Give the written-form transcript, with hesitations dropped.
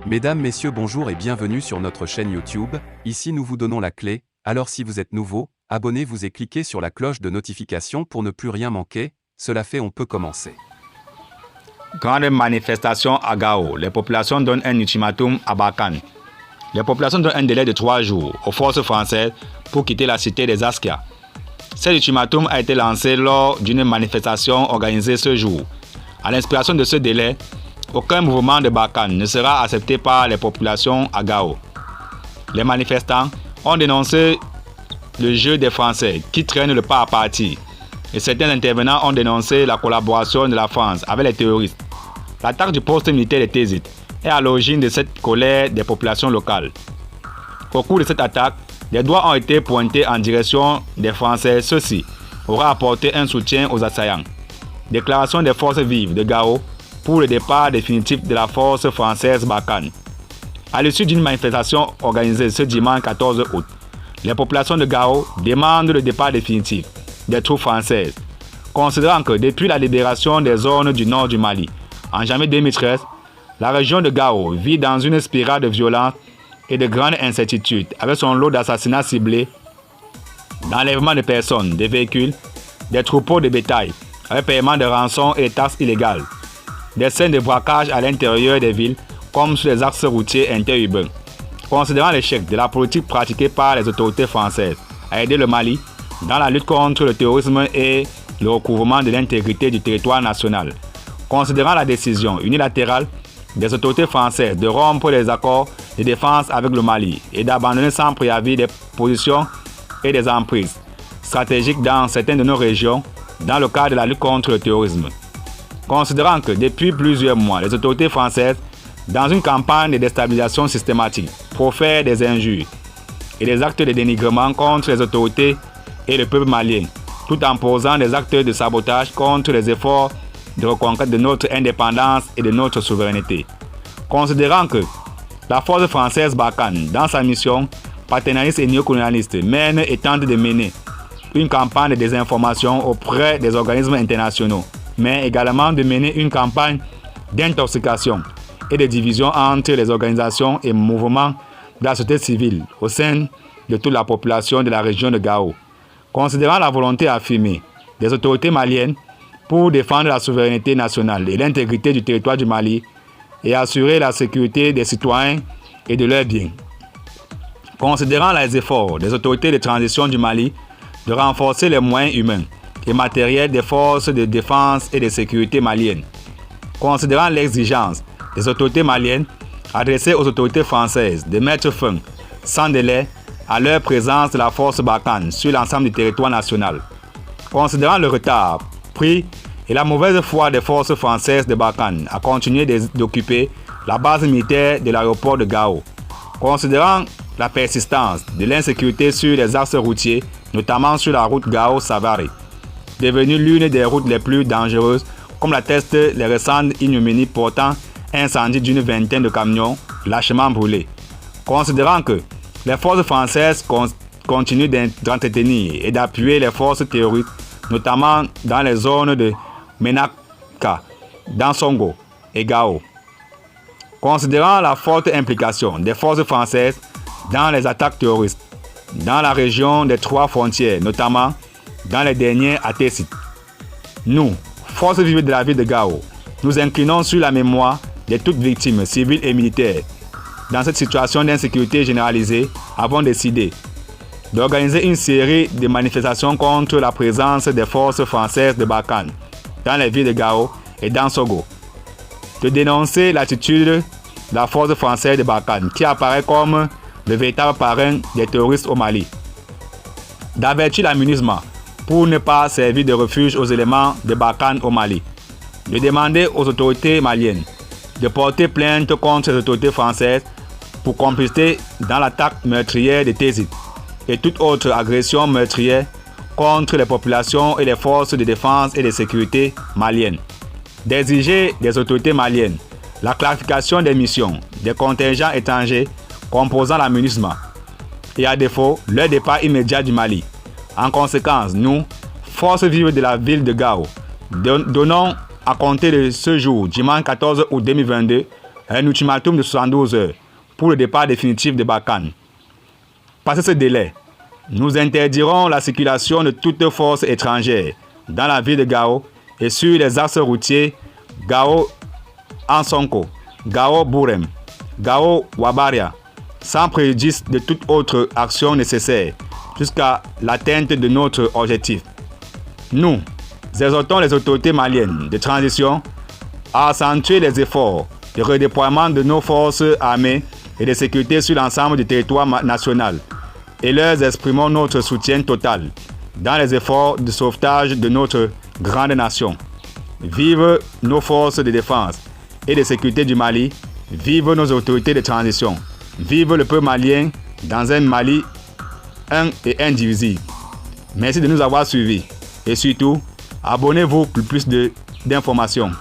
Mesdames, Messieurs, bonjour et bienvenue sur notre chaîne YouTube. Ici nous vous donnons la clé, alors si vous êtes nouveau, abonnez-vous et cliquez sur la cloche de notification pour ne plus rien manquer. Cela fait, on peut commencer. Grande manifestation à Gao. Les populations donnent un ultimatum à Barkhane. Les populations donnent un délai de 3 jours aux forces françaises pour quitter la cité des Askia. Cet ultimatum a été lancé lors d'une manifestation organisée ce jour. À l'inspiration de ce délai, aucun mouvement de Barkhane ne sera accepté par les populations à Gao. Les manifestants ont dénoncé le jeu des Français qui traînent le pas à partir. Et certains intervenants ont dénoncé la collaboration de la France avec les terroristes. L'attaque du poste militaire de Tézit est à l'origine de cette colère des populations locales. Au cours de cette attaque, des doigts ont été pointés en direction des Français. Ceci aura apporté un soutien aux assaillants. Déclaration des forces vives de Gao pour le départ définitif de la force française Barkhane. À l'issue d'une manifestation organisée ce dimanche 14 août, les populations de Gao demandent le départ définitif des troupes françaises, considérant que depuis la libération des zones du nord du Mali, en janvier 2013, la région de Gao vit dans une spirale de violence et de grande incertitude avec son lot d'assassinats ciblés, d'enlèvements de personnes, de véhicules, des troupeaux de bétail, avec paiement de rançons et taxes illégales, des scènes de braquage à l'intérieur des villes comme sur les axes routiers interurbains. Considérant l'échec de la politique pratiquée par les autorités françaises à aider le Mali dans la lutte contre le terrorisme et le recouvrement de l'intégrité du territoire national, considérant la décision unilatérale des autorités françaises de rompre les accords de défense avec le Mali et d'abandonner sans préavis des positions et des emprises stratégiques dans certaines de nos régions dans le cadre de la lutte contre le terrorisme. Considérant que depuis plusieurs mois, les autorités françaises, dans une campagne de déstabilisation systématique, profèrent des injures et des actes de dénigrement contre les autorités et le peuple malien, tout en posant des actes de sabotage contre les efforts de reconquête de notre indépendance et de notre souveraineté. Considérant que la force française Barkhane, dans sa mission paternaliste et néocolonialiste, mène et tente de mener une campagne de désinformation auprès des organismes internationaux, mais également de mener une campagne d'intoxication et de division entre les organisations et mouvements de la société civile au sein de toute la population de la région de Gao. Considérant la volonté affirmée des autorités maliennes pour défendre la souveraineté nationale et l'intégrité du territoire du Mali et assurer la sécurité des citoyens et de leurs biens. Considérant les efforts des autorités de transition du Mali de renforcer les moyens humains et matériels des forces de défense et de sécurité maliennes. Considérant l'exigence des autorités maliennes adressées aux autorités françaises de mettre fin, sans délai, à leur présence de la force Barkhane sur l'ensemble du territoire national. Considérant le retard pris et la mauvaise foi des forces françaises de Barkhane à continuer d'occuper la base militaire de l'aéroport de Gao. Considérant la persistance de l'insécurité sur les axes routiers, notamment sur la route Gao-Savary, devenue l'une des routes les plus dangereuses, comme l'attestent les récentes ignominies portant incendie d'une vingtaine de camions lâchement brûlés. Considérant que les forces françaises continuent d'entretenir et d'appuyer les forces terroristes, notamment dans les zones de Menaka, Dansongo et Gao. Considérant la forte implication des forces françaises dans les attaques terroristes, dans la région des 3 frontières, notamment dans les dernières à Tézit. Nous, forces vives de la ville de Gao, nous inclinons sur la mémoire de toutes victimes civiles et militaires. Dans cette situation d'insécurité généralisée, avons décidé d'organiser une série de manifestations contre la présence des forces françaises de Barkhane dans les villes de Gao et d'Ansogo, de dénoncer l'attitude de la force française de Barkhane qui apparaît comme le véritable parrain des terroristes au Mali, d'avertir la MINUSMA pour ne pas servir de refuge aux éléments de Barkhane au Mali, de demander aux autorités maliennes de porter plainte contre les autorités françaises pour complicité dans l'attaque meurtrière de Tézit et toute autre agression meurtrière contre les populations et les forces de défense et de sécurité maliennes, d'exiger des autorités maliennes la clarification des missions des contingents étrangers composant la MINUSMA et à défaut leur départ immédiat du Mali. En conséquence, nous, forces vives de la ville de Gao, donnons à compter de ce jour, dimanche 14 août 2022, un ultimatum de 72 heures pour le départ définitif de Barkhane. Passé ce délai, nous interdirons la circulation de toute force étrangère dans la ville de Gao et sur les axes routiers Gao-Ansonko, Gao-Bourem, Gao-Wabaria, sans préjudice de toute autre action nécessaire jusqu'à l'atteinte de notre objectif. Nous exhortons les autorités maliennes de transition à accentuer les efforts de redéploiement de nos forces armées et de sécurité sur l'ensemble du territoire national et leur exprimons notre soutien total dans les efforts de sauvetage de notre grande nation. Vive nos forces de défense et de sécurité du Mali, vive nos autorités de transition, vive le peuple malien dans un Mali un et indivisible. Merci de nous avoir suivis et surtout, abonnez-vous pour plus d'informations.